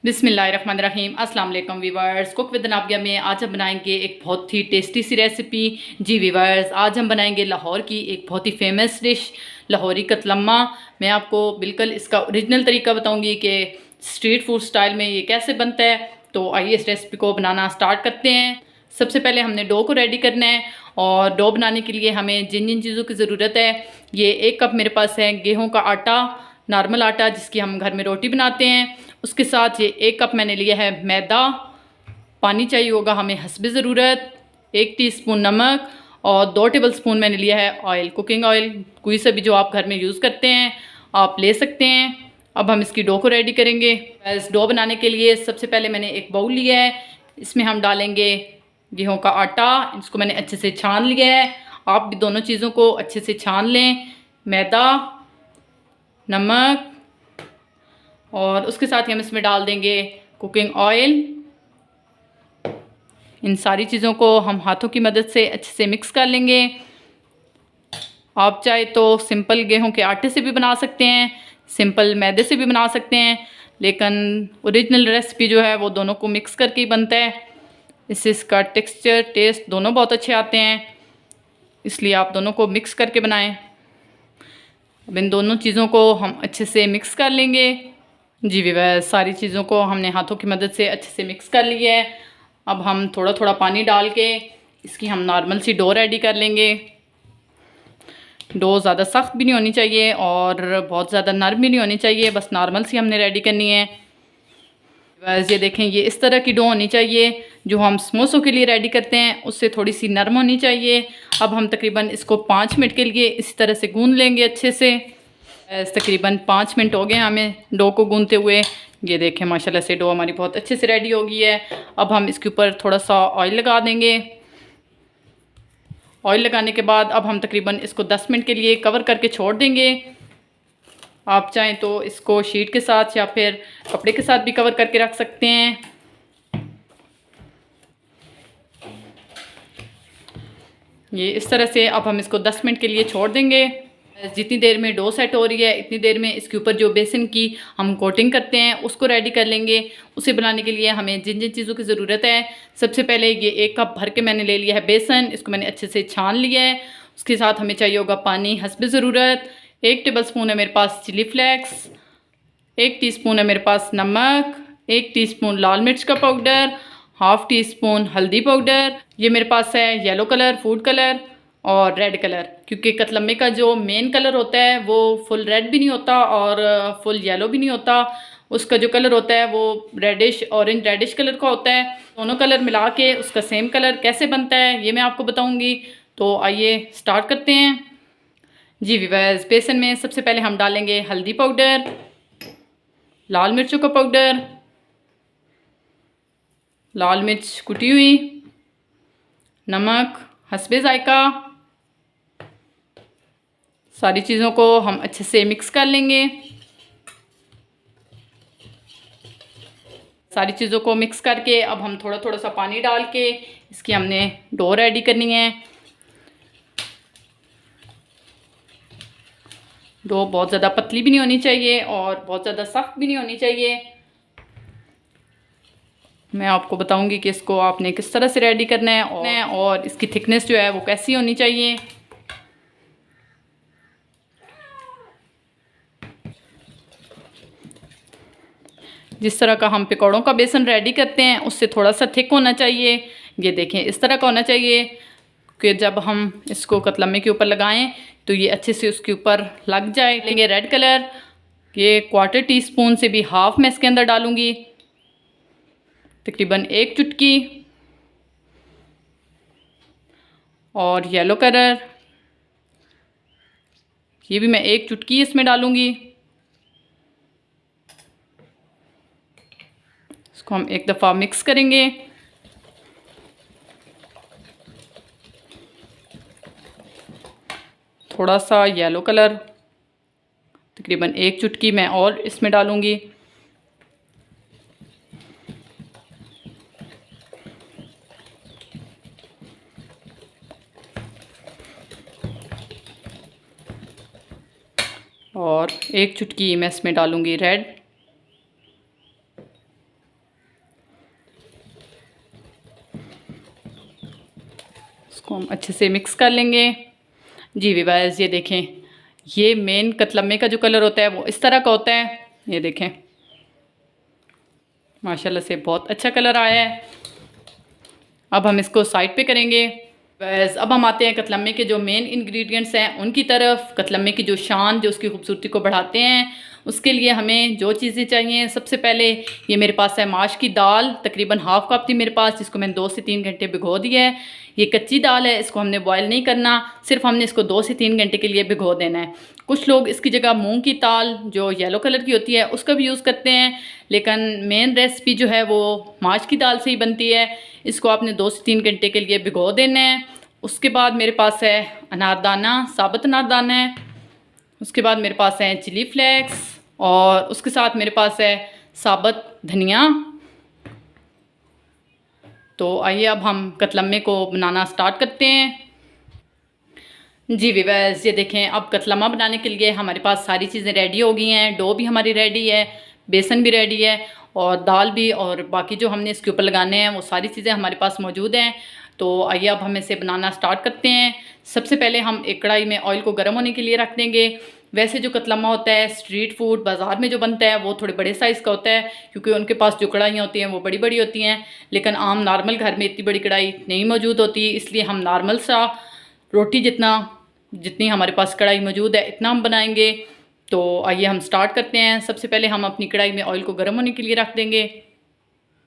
बिस्मिल्लाहिर्रहमानिर्रहीम। अस्सलाम वालेकुम वीवर्स। कुक विद नाबिया में आज हम बनाएंगे एक बहुत ही टेस्टी सी रेसिपी। जी वीवर्स, आज हम बनाएंगे लाहौर की एक बहुत ही फेमस डिश लाहौरी कतलम्मा। मैं आपको बिल्कुल इसका ओरिजिनल तरीका बताऊंगी कि स्ट्रीट फूड स्टाइल में ये कैसे बनता है। तो आइए इस रेसिपी को बनाना स्टार्ट करते हैं। सबसे पहले हमने डो को रेडी करना है और डो बनाने के लिए हमें जिन जिन चीज़ों की ज़रूरत है, ये 1 कप मेरे पास है गेहूं का आटा, नॉर्मल आटा जिसकी हम घर में रोटी बनाते हैं। उसके साथ ये 1 कप मैंने लिया है मैदा। पानी चाहिए होगा हमें हस्बे ज़रूरत। 1 टीस्पून नमक और 2 टेबल स्पून मैंने लिया है ऑयल, कुकिंग ऑयल। कोई सा भी जो आप घर में यूज़ करते हैं आप ले सकते हैं। अब हम इसकी डो को रेडी करेंगे। इस डो बनाने के लिए सबसे पहले मैंने एक बाउल लिया है, इसमें हम डालेंगे गेहूं का आटा। इसको मैंने अच्छे से छान लिया है। आप भी दोनों चीज़ों को अच्छे से छान लें, मैदा, नमक, और उसके साथ ही हम इसमें डाल देंगे कुकिंग ऑयल। इन सारी चीज़ों को हम हाथों की मदद से अच्छे से मिक्स कर लेंगे। आप चाहे तो सिंपल गेहूं के आटे से भी बना सकते हैं, सिंपल मैदे से भी बना सकते हैं, लेकिन ओरिजिनल रेसिपी जो है वो दोनों को मिक्स करके ही बनता है। इससे इसका टेक्सचर, टेस्ट दोनों बहुत अच्छे आते हैं, इसलिए आप दोनों को मिक्स करके बनाएं। अब इन दोनों चीज़ों को हम अच्छे से मिक्स कर लेंगे। जी विवैस, सारी चीज़ों को हमने हाथों की मदद से अच्छे से मिक्स कर लिया है। अब हम थोड़ा थोड़ा पानी डाल के इसकी हम नॉर्मल सी डो रेडी कर लेंगे। डो ज़्यादा सख्त भी नहीं होनी चाहिए और बहुत ज़्यादा नरम भी नहीं होनी चाहिए, बस नॉर्मल सी हमने रेडी करनी है। बस ये देखें, ये इस तरह की डो होनी चाहिए। जो हम समोसों के लिए रेडी करते हैं उससे थोड़ी सी नरम होनी चाहिए। अब हम तकरीबन इसको 5 मिनट के लिए इसी तरह से गूंद लेंगे अच्छे से। तकरीबन 5 मिनट हो गए हमें डो को गूंदते हुए। ये देखें माशाल्लाह से डो हमारी बहुत अच्छे से रेडी हो गई है। अब हम इसके ऊपर थोड़ा सा ऑयल लगा देंगे। ऑयल लगाने के बाद अब हम तकरीबन इसको 10 मिनट के लिए कवर करके छोड़ देंगे। आप चाहें तो इसको शीट के साथ या फिर कपड़े के साथ भी कवर करके रख सकते हैं। ये इस तरह से अब हम इसको 10 मिनट के लिए छोड़ देंगे। जितनी देर में डो सेट हो रही है इतनी देर में इसके ऊपर जो बेसन की हम कोटिंग करते हैं उसको रेडी कर लेंगे। उसे बनाने के लिए हमें जिन जिन चीज़ों की ज़रूरत है, सबसे पहले ये 1 कप भर के मैंने ले लिया है बेसन। इसको मैंने अच्छे से छान लिया है। उसके साथ हमें चाहिए होगा पानी हस्बे ज़रूरत। 1 टेबल स्पून है मेरे पास चिली फ्लेक्स, 1 टीस्पून है मेरे पास नमक, 1 टीस्पून लाल मिर्च का पाउडर, हाफ़ टी स्पून हल्दी पाउडर। ये मेरे पास है येलो कलर, फूड कलर और रेड कलर, क्योंकि कतलम्मे का जो मेन कलर होता है वो फुल रेड भी नहीं होता और फुल येलो भी नहीं होता। उसका जो कलर होता है वो रेडिश, ऑरेंज रेडिश कलर का होता है। दोनों कलर मिला के उसका सेम कलर कैसे बनता है ये मैं आपको बताऊंगी। तो आइए स्टार्ट करते हैं। जी विवैस, बेसन में सबसे पहले हम डालेंगे हल्दी पाउडर, लाल मिर्चों का पाउडर, लाल मिर्च कुटी हुई, नमक हस्बे ज़ायका। सारी चीज़ों को हम अच्छे से मिक्स कर लेंगे। सारी चीज़ों को मिक्स करके अब हम थोड़ा थोड़ा सा पानी डाल के इसकी हमने डो रेडी करनी है। डो बहुत ज़्यादा पतली भी नहीं होनी चाहिए और बहुत ज़्यादा सख्त भी नहीं होनी चाहिए। मैं आपको बताऊंगी कि इसको आपने किस तरह से रेडी करना है और इसकी थिकनेस जो है वो कैसी होनी चाहिए। जिस तरह का हम पकौड़ों का बेसन रेडी करते हैं उससे थोड़ा सा थिक होना चाहिए। ये देखें इस तरह का होना चाहिए कि जब हम इसको कतलम्मे के ऊपर लगाएं तो ये अच्छे से उसके ऊपर लग जाए। लेंगे रेड कलर, ये 1/4 टीस्पून से भी हाफ मैं इसके अंदर डालूंगी, तकरीबन 1 चुटकी। और येलो कलर, ये भी मैं 1 चुटकी इसमें डालूंगी। इसको हम एक दफ़ा मिक्स करेंगे। थोड़ा सा येलो कलर, तकरीबन 1 चुटकी मैं और इसमें डालूंगी। और 1 चुटकी मैं इसमें डालूंगी रेड। इसको हम अच्छे से मिक्स कर लेंगे। जी व्यूअर्स, ये देखें, ये मेन कतलम्मे का जो कलर होता है वो इस तरह का होता है। ये देखें, माशाल्लाह से बहुत अच्छा कलर आया है। अब हम इसको साइड पे करेंगे। बस अब हम आते हैं कतलम्मे के जो मेन इंग्रेडिएंट्स हैं उनकी तरफ। कतलम्मे की जो शान, जो उसकी खूबसूरती को बढ़ाते हैं, उसके लिए हमें जो चीज़ें चाहिए, सबसे पहले ये मेरे पास है माश की दाल, तकरीबन हाफ़ कप थी मेरे पास, जिसको मैंने 2 से 3 घंटे भिगो दिया है। ये कच्ची दाल है, इसको हमने बॉयल नहीं करना, सिर्फ हमने इसको 2 से 3 घंटे के लिए भिगो देना है। कुछ लोग इसकी जगह मूंग की दाल जो येलो कलर की होती है उसका भी यूज़ करते हैं, लेकिन मेन रेसिपी जो है वो माश की दाल से ही बनती है। इसको आपने 2 से 3 घंटे के लिए भिगो देना है। उसके बाद मेरे पास है अनारदाना, साबुत अनारदाना है। उसके बाद मेरे पास है चिली फ्लेक्स और उसके साथ मेरे पास है साबुत धनिया। तो आइए अब हम कतलम्मे को बनाना स्टार्ट करते हैं। जी व्यूअर्स, ये देखें, अब कतलम्मा बनाने के लिए हमारे पास सारी चीज़ें रेडी हो गई हैं। डो भी हमारी रेडी है, बेसन भी रेडी है और दाल भी, और बाकी जो हमने इसके ऊपर लगाने हैं वो सारी चीज़ें हमारे पास मौजूद हैं। तो आइए अब हम इसे बनाना स्टार्ट करते हैं। सबसे पहले हम एक कढ़ाई में ऑयल को गर्म होने के लिए रख देंगे। वैसे जो कतलम्मा होता है स्ट्रीट फूड बाज़ार में जो बनता है वो थोड़े बड़े साइज़ का होता है, क्योंकि उनके पास जो कढ़ाइयाँ होती हैं वो बड़ी बड़ी होती हैं, लेकिन आम नॉर्मल घर में इतनी बड़ी कढ़ाई नहीं मौजूद होती, इसलिए हम नॉर्मल सा रोटी जितनी हमारे पास कढ़ाई मौजूद है इतना हम बनाएंगे। तो आइए हम स्टार्ट करते हैं। सबसे पहले हम अपनी कढ़ाई में ऑयल को गर्म होने के लिए रख देंगे।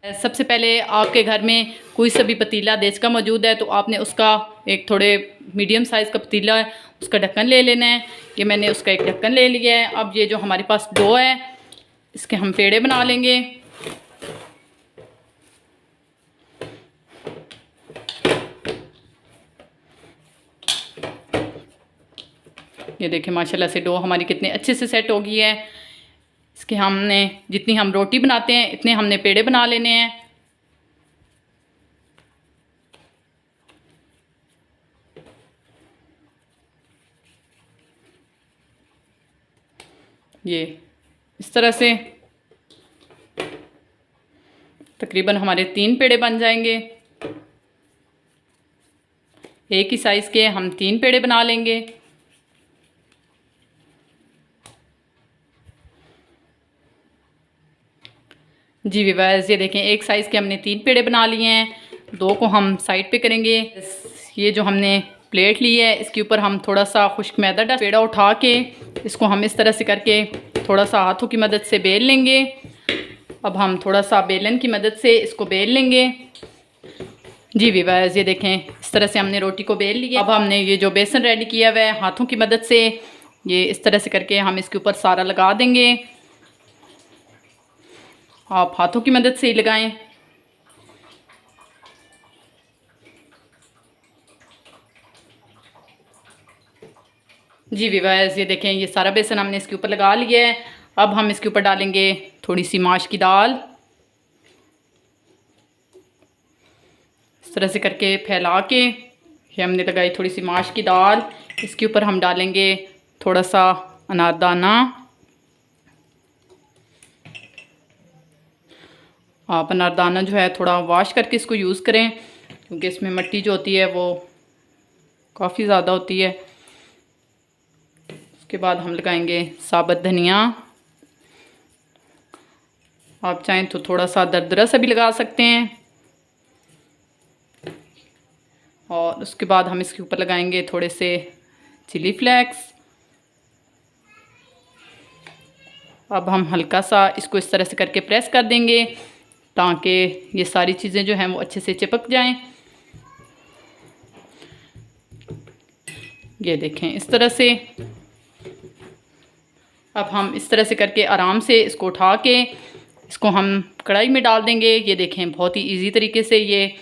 सबसे पहले आपके घर में कोई सा भी पतीला देश का मौजूद है तो आपने उसका एक थोड़े मीडियम साइज़ का पतीला है, उसका ढक्कन ले लेना है। ये मैंने उसका एक ढक्कन ले लिया है। अब ये जो हमारे पास डो है इसके हम पेड़े बना लेंगे। ये देखिए माशाल्लाह से डो हमारी कितने अच्छे से सेट हो गई है। इसके हमने जितनी हम रोटी बनाते हैं इतने हमने पेड़े बना लेने हैं। ये इस तरह से तकरीबन हमारे 3 पेड़े बन जाएंगे। एक ही साइज़ के हम 3 पेड़े बना लेंगे। जी व्यूअर्स, ये देखें, एक साइज़ के हमने 3 पेड़े बना लिए हैं। 2 को हम साइड पे करेंगे। ये जो हमने प्लेट ली है इसके ऊपर हम थोड़ा सा खुश्क मैदा डाल, पेड़ा उठा के इसको हम इस तरह से करके थोड़ा सा हाथों की मदद से बेल लेंगे। अब हम थोड़ा सा बेलन की मदद से इसको बेल लेंगे। जी व्यूअर्स, ये देखें, इस तरह से हमने रोटी को बेल लिया। अब हमने ये जो बेसन रेडी किया हुआ है हाथों की मदद से ये इस तरह से करके हम इसके ऊपर सारा लगा देंगे। आप हाथों की मदद से ही लगाएं। जी व्यूअर्स, ये देखें, ये सारा बेसन हमने इसके ऊपर लगा लिया है। अब हम इसके ऊपर डालेंगे थोड़ी सी माश की दाल। इस तरह से करके फैला के ये हमने लगाई थोड़ी सी माश की दाल। इसके ऊपर हम डालेंगे थोड़ा सा अनारदाना। आप अनारदाना जो है थोड़ा वॉश करके इसको यूज़ करें, क्योंकि इसमें मिट्टी जो होती है वो काफ़ी ज़्यादा होती है। उसके बाद हम लगाएंगे साबुत धनिया। आप चाहें तो थोड़ा सा दरदरा सा भी लगा सकते हैं। और उसके बाद हम इसके ऊपर लगाएंगे थोड़े से चिली फ्लेक्स। अब हम हल्का सा इसको इस तरह से करके प्रेस कर देंगे ताकि ये सारी चीज़ें जो हैं वो अच्छे से चिपक जाएं। ये देखें इस तरह से। अब हम इस तरह से करके आराम से इसको उठा के इसको हम कढ़ाई में डाल देंगे। ये देखें, बहुत ही इजी तरीके से, ये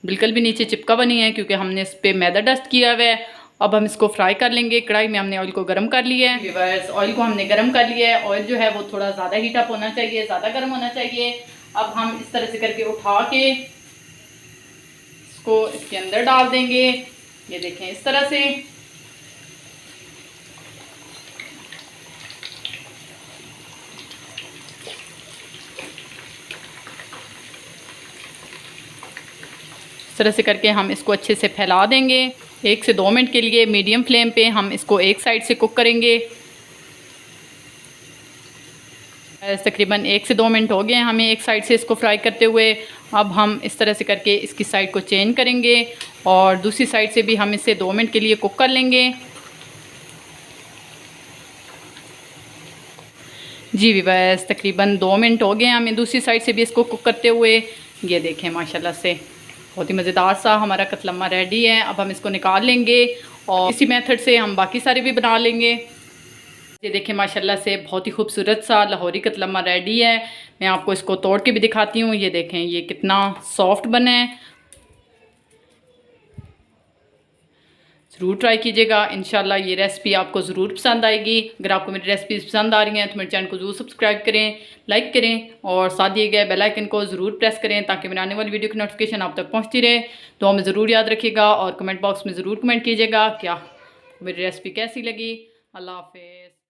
बिल्कुल भी नीचे चिपका बनी है क्योंकि हमने इस पर मैदा डस्ट किया हुआ है। अब हम इसको फ्राई कर लेंगे। कढ़ाई में हमने ऑयल को गर्म कर लिया है। व्यूअर्स, ऑयल को हमने गर्म कर लिया है। ऑयल जो है वो थोड़ा ज़्यादा हीट अप होना चाहिए, ज़्यादा गर्म होना चाहिए। अब हम इस तरह से करके उठा के इसको इसके अंदर डाल देंगे। ये देखें इस तरह से। इस तरह से करके हम इसको अच्छे से फैला देंगे। 1 से 2 मिनट के लिए मीडियम फ्लेम पे हम इसको एक साइड से कुक करेंगे। तकरीबन 1 से 2 मिनट हो गए हैं हमें एक साइड से इसको फ्राई करते हुए। अब हम इस तरह से करके इसकी साइड को चेंज करेंगे और दूसरी साइड से भी हम इसे 2 मिनट के लिए कुक कर लेंगे। जी व्यूअर्स, तकरीबन 2 मिनट हो गए हैं हमें दूसरी साइड से भी इसको कुक करते हुए। ये देखें माशाल्लाह से बहुत ही मज़ेदार सा हमारा कतलम्मा रेडी है। अब हम इसको निकाल लेंगे और इसी मेथड से हम बाकी सारे भी बना लेंगे। ये देखें माशाल्लाह से बहुत ही खूबसूरत सा लाहौरी कतलम्मा रेडी है। मैं आपको इसको तोड़ के भी दिखाती हूँ। ये देखें ये कितना सॉफ्ट बना है। ज़रूर ट्राई कीजिएगा, इंशाल्लाह ये रेसिपी आपको ज़रूर पसंद आएगी। अगर आपको मेरी रेसिपीज़ पसंद आ रही हैं तो मेरे चैनल को ज़रूर सब्सक्राइब करें, लाइक करें और साथ दिए गए बेल आइकन को ज़रूर प्रेस करें ताकि मेरे आने वाली वीडियो की नोटिफिकेशन आप तक पहुँचती रहे। तो हमें ज़रूर याद रखिएगा और कमेंट बॉक्स में ज़रूर कमेंट कीजिएगा क्या मेरी रेसिपी कैसी लगी। अल्लाह हाफिज़।